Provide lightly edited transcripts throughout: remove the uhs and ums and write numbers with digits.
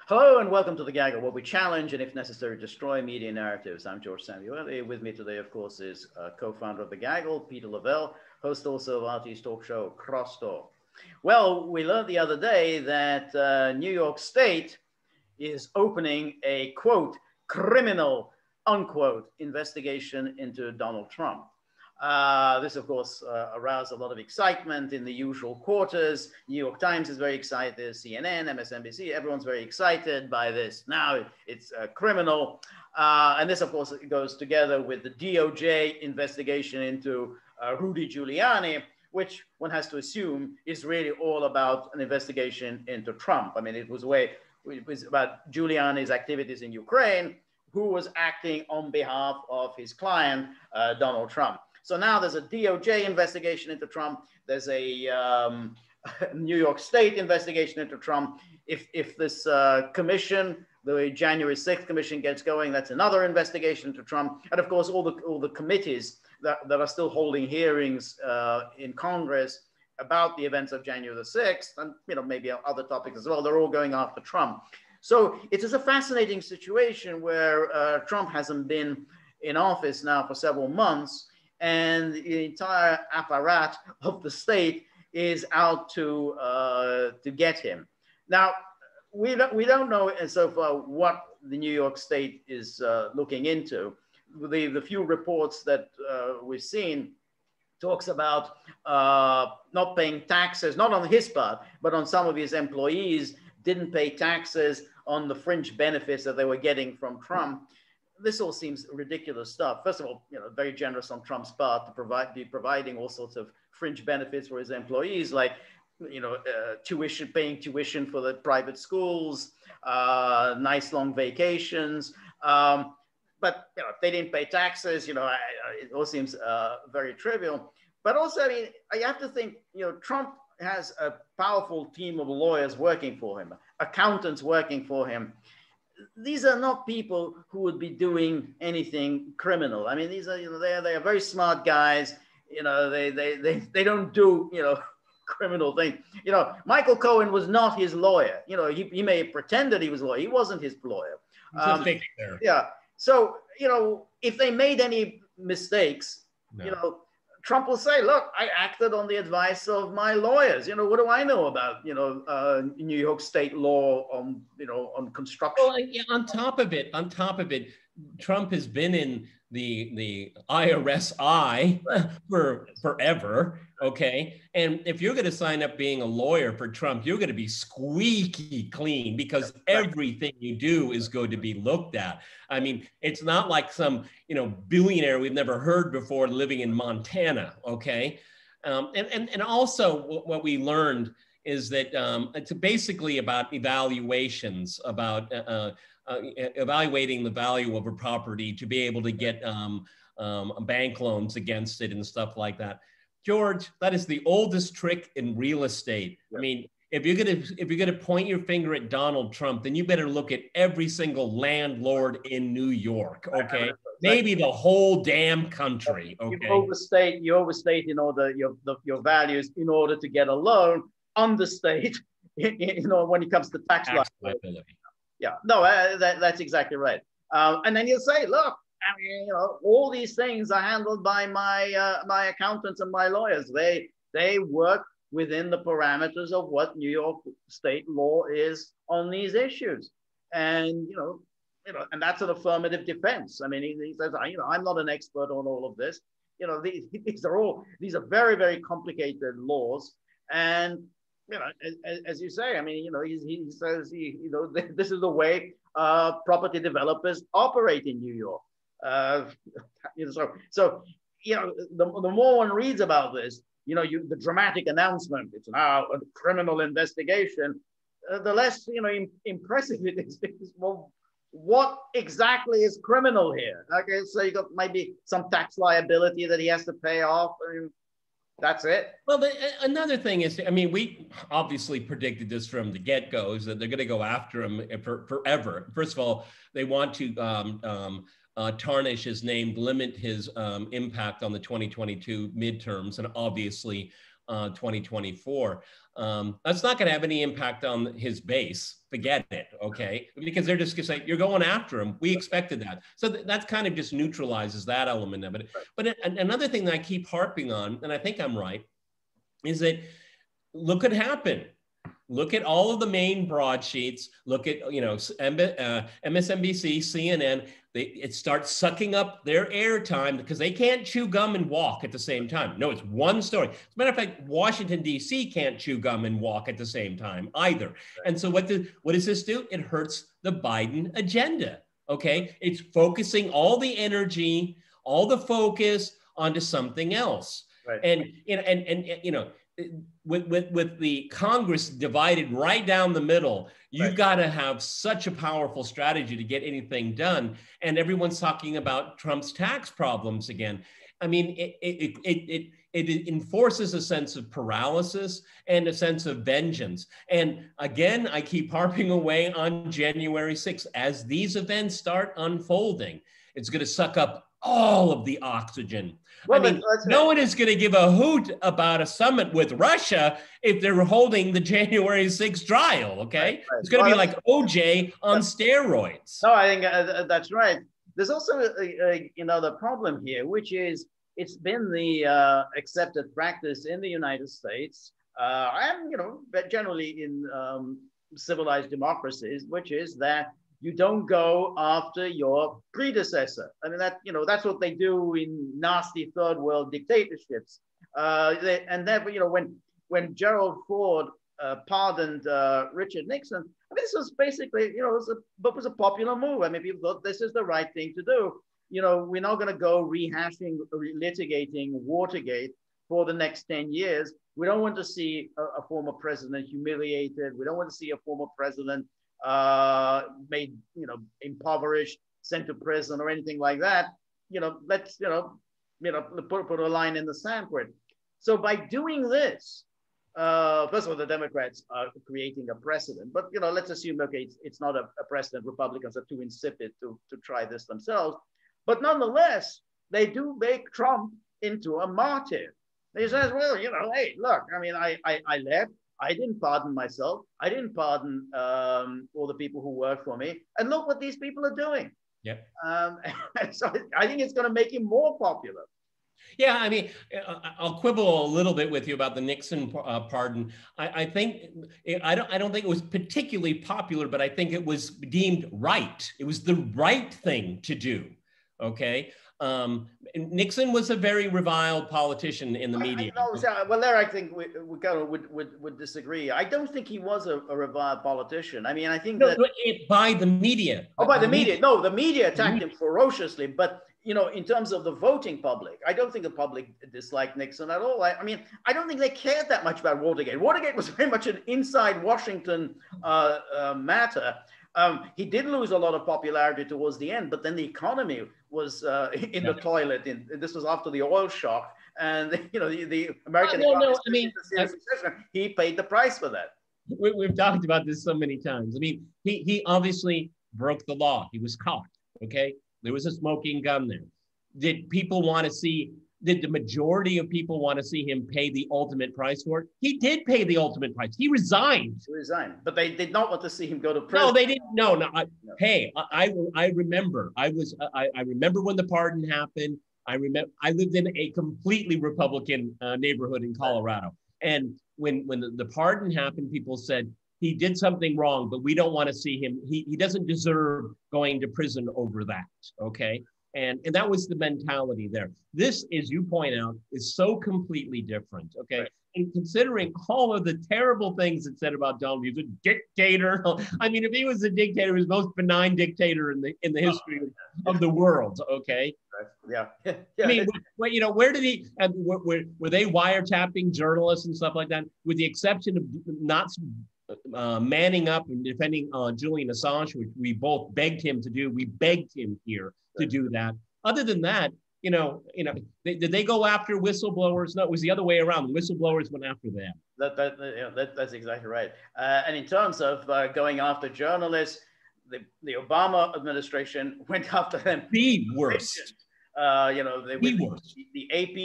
Hello and welcome to The Gaggle, where we challenge and, if necessary, destroy media narratives. I'm George Szamuely. With me today, of course, is co-founder of The Gaggle, Peter Lavelle, host also of RT's talk show, Crosstalk. Well, we learned the other day that New York State is opening a, quote, criminal, unquote, investigation into Donald Trump. This, of course, aroused a lot of excitement in the usual quarters. New York Times is very excited, CNN, MSNBC, everyone's very excited by this. Now it's criminal. And this, of course, goes together with the DOJ investigation into Rudy Giuliani, which one has to assume is really all about an investigation into Trump. I mean, it was about Giuliani's activities in Ukraine, who was acting on behalf of his client, Donald Trump. So now there's a DOJ investigation into Trump. There's a New York State investigation into Trump. If this commission, the January 6th commission, gets going, that's another investigation into Trump. And of course, all the committees that are still holding hearings in Congress about the events of January the 6th, and maybe other topics as well, they're all going after Trump. So it is a fascinating situation where Trump hasn't been in office now for several months, and the entire apparatus of the state is out to get him. Now, we don't know so far what the New York State is looking into. The few reports that we've seen talks about not paying taxes, not on his part, but on some of his employees didn't pay taxes on the fringe benefits that they were getting from Trump. This all seems ridiculous stuff. First of all, very generous on Trump's part to be providing all sorts of fringe benefits for his employees, like tuition, paying tuition for the private schools, nice long vacations. But if they didn't pay taxes, it all seems very trivial. But also, I mean, I have to think, Trump has a powerful team of lawyers working for him, accountants working for him. These are not people who would be doing anything criminal. I mean, these are, they are very smart guys. They don't do, criminal things. Michael Cohen was not his lawyer. He may have pretended he was a lawyer. He wasn't his lawyer. Yeah. So, if they made any mistakes, Trump will say, look, I acted on the advice of my lawyers. What do I know about, New York State law on, on construction? Well, yeah, on top of it, Trump has been in the IRS eye for forever, okay? And if you're going to sign up being a lawyer for Trump, you're going to be squeaky clean because everything you do is going to be looked at. I mean, it's not like some, billionaire we've never heard before living in Montana, okay? And also what we learned is that it's basically about evaluations, about evaluating the value of a property to be able to get bank loans against it and stuff like that. George, that is the oldest trick in real estate. I mean, if you're gonna point your finger at Donald Trump, then you better look at every single landlord in New York. Okay, maybe the whole damn country. Okay, you overstate in order your values in order to get a loan. Understate, when it comes to tax liability. Yeah, no, that's exactly right. And then you'll say, look, I mean, all these things are handled by my accountants and my lawyers. They work within the parameters of what New York State law is on these issues, and and that's an affirmative defense. I mean, he says, I'm not an expert on all of this. These are very, very complicated laws, and as you say, I mean, he says this is the way property developers operate in New York. So the more one reads about this, the dramatic announcement, it's now a criminal investigation, the less impressive it is. Because, well, what exactly is criminal here? Okay, so you got maybe some tax liability that he has to pay off. I mean, that's it. Well, another thing is, I mean, we obviously predicted this from the get-go, is that they're going to go after him forever. First of all, they want to tarnish his name, limit his impact on the 2022 midterms, and obviously 2024. That's not going to have any impact on his base. Forget it, okay? Because they're just going to say, you're going after him. We expected that. So that kind of just neutralizes that element of it. But another thing that I keep harping on, and I think I'm right, is that look what happened. Look at all of the main broadsheets. Look at, MSNBC, CNN. It starts sucking up their airtime because they can't chew gum and walk at the same time. No, it's one story. As a matter of fact, Washington, D.C. can't chew gum and walk at the same time either. And so what does this do? It hurts the Biden agenda, okay? It's focusing all the energy, all the focus onto something else. Right. And with the Congress divided right down the middle, you've got to have such a powerful strategy to get anything done. And everyone's talking about Trump's tax problems again. I mean, it enforces a sense of paralysis and a sense of vengeance. And again, I keep harping away on January 6th. As these events start unfolding, it's going to suck up all of the oxygen. Well, I mean, no one is going to give a hoot about a summit with Russia if they're holding the January 6th trial, okay? Right. It's going to be like OJ on steroids. No, I think that's right. There's also the problem here, which is it's been the accepted practice in the United States and, generally in civilized democracies, which is that you don't go after your predecessor. I mean, that's what they do in nasty third world dictatorships. When Gerald Ford pardoned Richard Nixon, I mean, this was basically, it was a popular move. I mean, people thought this is the right thing to do. We're not going to go rehashing, litigating Watergate for the next 10 years. We don't want to see a former president humiliated. We don't want to see a former president made, impoverished, sent to prison or anything like that. Let's, put a line in the sand for it. So by doing this, first of all, the Democrats are creating a precedent, but, let's assume, okay, it's not a precedent. Republicans are too insipid to try this themselves. But nonetheless, they do make Trump into a martyr. He says, well, hey, look, I mean, I left. I didn't pardon myself. I didn't pardon all the people who work for me. And look what these people are doing. Yeah. So I think it's going to make him more popular. Yeah, I mean, I'll quibble a little bit with you about the Nixon pardon. I don't think it was particularly popular, but I think it was deemed right. It was the right thing to do. Okay. Nixon was a very reviled politician in the media. Well, there I think we kind of would disagree. I don't think he was a reviled politician. I mean, I think by the media. Oh, by the media. No, the media attacked him ferociously. But in terms of the voting public, I don't think the public disliked Nixon at all. I mean, I don't think they cared that much about Watergate. Watergate was very much an inside Washington matter. He did lose a lot of popularity towards the end, but then the economy was in the toilet. This was after the oil shock, and the American economy. He paid the price for that. We've talked about this so many times. I mean, he obviously broke the law. He was caught. Okay, there was a smoking gun there. Did people want to see? Did the majority of people want to see him pay the ultimate price for it? He did pay the ultimate price. He resigned. But they did not want to see him go to prison. No, they didn't. No. Hey, I remember. I remember when the pardon happened. I lived in a completely Republican neighborhood in Colorado, and when the pardon happened, people said he did something wrong, but we don't want to see him. He doesn't deserve going to prison over that. Okay. And that was the mentality there. This, as you point out, is so completely different, okay? Right. And considering all of the terrible things it said about Donald, he was a dictator. I mean, if he was a dictator, he was the most benign dictator in the history of the world, okay? Yeah. I mean, where did he? Were they wiretapping journalists and stuff like that? With the exception of not manning up and defending Julian Assange, which we both begged him to do. We begged him here to do that. Other than that, did they go after whistleblowers? No, it was the other way around. The whistleblowers went after them. That's exactly right. And in terms of going after journalists, the Obama administration went after them. The worst. You know, they The with worst. the AP,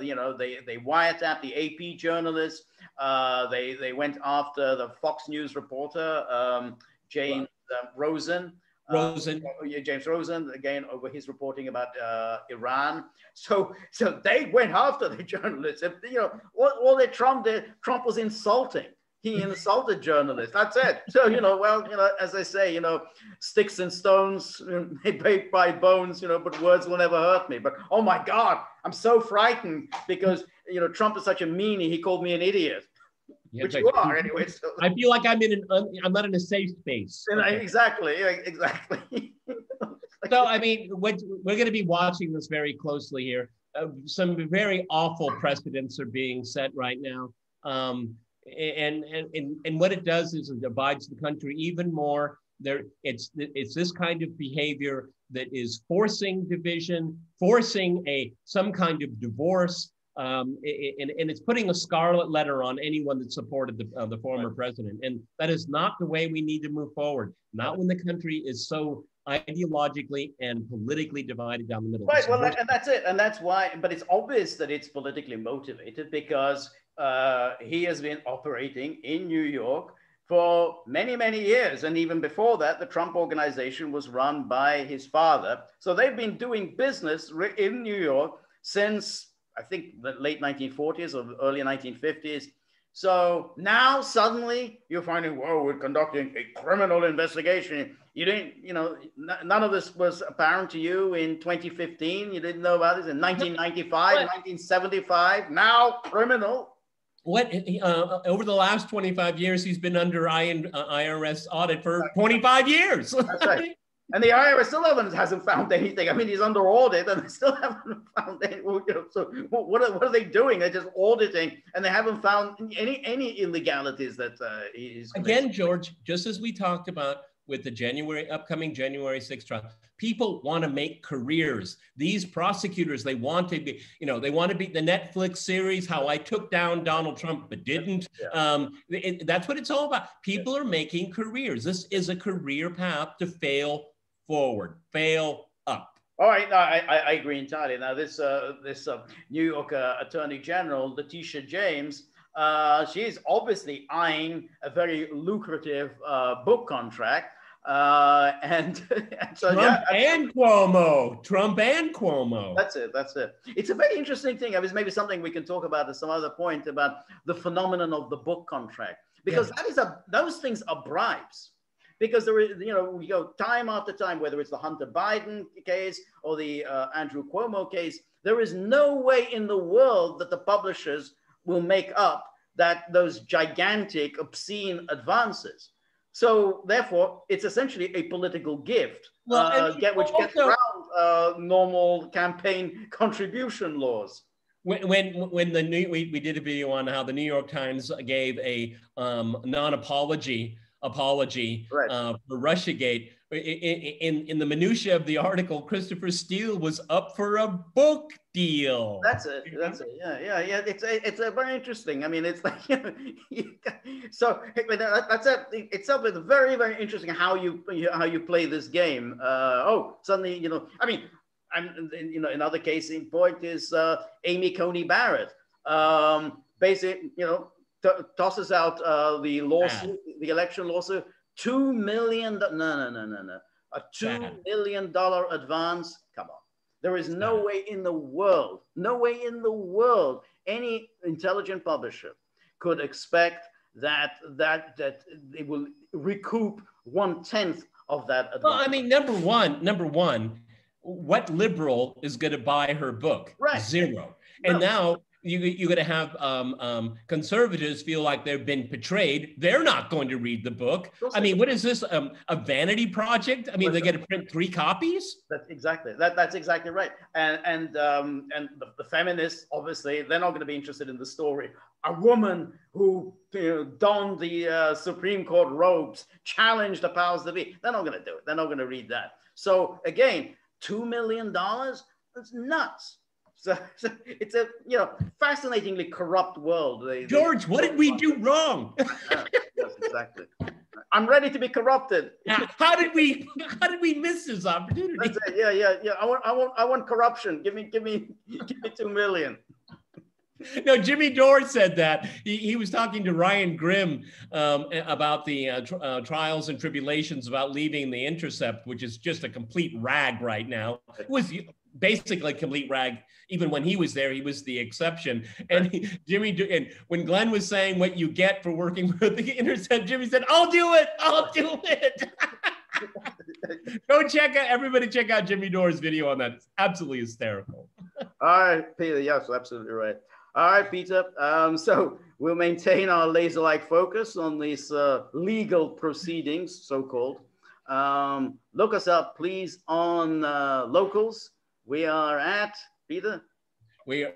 you know, they wiretapped the AP journalists. They went after the Fox News reporter, James Rosen. Rosen. James Rosen, again, over his reporting about Iran. So they went after the journalists. And, you know, all that Trump did, Trump was insulting. He insulted journalists. That's it. So, you know, well, you know, as I say, you know, sticks and stones may break my bones, you know, but words will never hurt me. But, oh my God, I'm so frightened because, you know, Trump is such a meanie. He called me an idiot. Yeah, Which you are anyway. So. I feel like I'm I'm not in a safe space. Okay. Exactly. Exactly. So, I mean, we're going to be watching this very closely here. Some very awful precedents are being set right now. And what it does is it divides the country even more. It's this kind of behavior that is forcing division, forcing some kind of divorce, and it's putting a scarlet letter on anyone that supported the former president. And that is not the way we need to move forward. Not when the country is so ideologically and politically divided down the middle. Right. Well, and that's it. And that's why. But it's obvious that it's politically motivated because he has been operating in New York for many, many years. And even before that, the Trump organization was run by his father. So they've been doing business in New York since, I think, the late 1940s or early 1950s. So now suddenly you're finding, whoa, we're conducting a criminal investigation. You didn't, you know, none of this was apparent to you in 2015. You didn't know about this in 1995, 1975. Now criminal. What over the last 25 years, he's been under IRS audit for 25 years. That's right. And the IRS still hasn't found anything. I mean, he's under audit and they still haven't found any. So what are they doing? They're just auditing and they haven't found any illegalities that he's again, George, just as we talked about with the upcoming January 6th trial, people want to make careers. These prosecutors, they want to be, you know, they want to be the Netflix series, How I Took Down Donald Trump but didn't. Yeah. That's what it's all about. People are making careers. This is a career path to fail forward, fail up. All right, no, I agree entirely. Now, this New York Attorney General, Letitia James, she's obviously eyeing a very lucrative book contract. And so, Trump and Cuomo. That's it. It's a very interesting thing. It's maybe something we can talk about at some other point about the phenomenon of the book contract, because those things are bribes. Because there is, you know, we go time after time, whether it's the Hunter Biden case or the Andrew Cuomo case, there is no way in the world that the publishers will make up those gigantic, obscene advances. So therefore, it's essentially a political gift, which gets around normal campaign contribution laws. When we did a video on how the New York Times gave a non-apology right. For Russiagate. In the minutia of the article, Christopher Steele was up for a book deal. That's it. Yeah. It's very interesting. I mean, it's like, so that's it. Itself is very, very interesting how you play this game. Suddenly, you know, I mean, you know, another case in point is Amy Coney Barrett. Basically, you know, tosses out the lawsuit, the election lawsuit, $2 million. No. A $2 million advance. Come on. There is no way in the world, any intelligent publisher could expect that they will recoup 1/10 of that advance. Well, I mean, number one, what liberal is going to buy her book? Right. Zero. And now you're going to have conservatives feel like they've been betrayed. They're not going to read the book. I mean, what is this, a vanity project? I mean, they're going to print 3 copies? That's exactly right. And the feminists, obviously, they're not going to be interested in the story. A woman who donned the Supreme Court robes, challenged the powers that be. They're not going to do it. They're not going to read that. So again, $2 million, that's nuts. So it's a fascinatingly corrupt world. George, what did we do wrong? Yes, exactly. I'm ready to be corrupted. How did we miss this opportunity? That's it. Yeah. I want corruption. Give me 2 million. No, Jimmy Dore said that. He was talking to Ryan Grimm about the trials and tribulations about leaving the Intercept, which is just a complete rag right now. It was basically a complete rag. Even when he was there, he was the exception. And and when Glenn was saying what you get for working with the Intercept, Jimmy said, "I'll do it. I'll do it." Go everybody check out Jimmy Dore's video on that. It's absolutely hysterical. All right, Peter. Yes, absolutely right. All right, Peter. So we'll maintain our laser-like focus on these legal proceedings, so-called. Look us up, please, on Locals. We are at, Peter? We are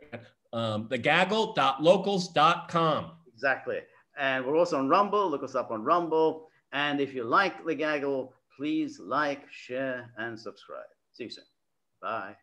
thegaggle.locals.com. Exactly. And we're also on Rumble. Look us up on Rumble. And if you like The Gaggle, please like, share, and subscribe. See you soon. Bye.